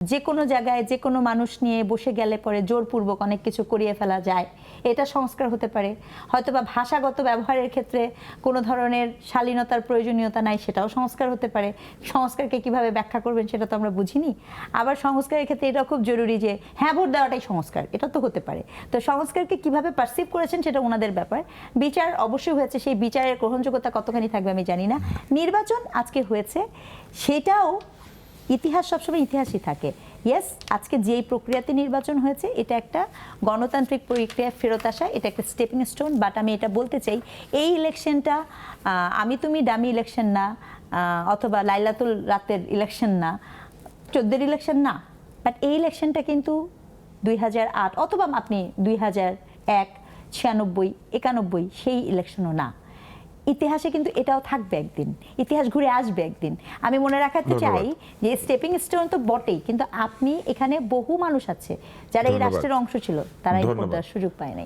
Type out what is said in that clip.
যে কোনো জায়গায় যে কোনো মানুষ নিয়ে বসে গেলে পরে জোরপূর্বক অনেক কিছু করিয়ে ফেলা যায়, এটা সংস্কার হতে পারে। হয়তোবা ভাষাগত ব্যবহারের ক্ষেত্রে কোনো ধরনের শালীনতার প্রয়োজনীয়তা নাই, সেটাও সংস্কার হতে পারে। সংস্কারকে কিভাবে ব্যাখ্যা করবেন সেটা তো আমরা বুঝিনি। আবার সংস্কারের ক্ষেত্রে এটাও খুব জরুরি যে হ্যাঁ ভোট দেওয়াটাই সংস্কার, এটা তো হতে পারে। তো সংস্কারকে কিভাবে পারসিভ করেছেন সেটা ওনাদের ব্যাপার। বিচার অবশ্যই হয়েছে, সেই বিচারের গ্রহণযোগ্যতা কতখানি থাকবে আমি জানি না। নির্বাচন আজকে হয়েছে, সেটাও ইতিহাস সবসময় ইতিহাসই থাকে। ইয়েস, আজকে যেই প্রক্রিয়াতে নির্বাচন হয়েছে এটা একটা গণতান্ত্রিক প্রক্রিয়া ফেরত আসা, এটা একটা স্টেপিং স্টোন। বাট আমি এটা বলতে চাই, এই ইলেকশনটা আমি তুমি ডামি ইলেকশন না, অথবা লাইলাতুল রাতের ইলেকশন না, 14-এর ইলেকশন না। বাট এই ইলেকশনটা কিন্তু 2008 অথবা আপনি 2001, 96, 91 সেই ইলেকশনও না। ইতিহাসে কিন্তু এটাও থাকবে একদিন, ইতিহাস ঘুরে আসবে একদিন। আমি মনে রাখাতে চাই যে স্টেপিং স্টোন তো বটেই, কিন্তু আপনি এখানে বহু মানুষ আছে যারা এই রাষ্ট্রের অংশ ছিল, তারা এই সুযোগ পায় নাই।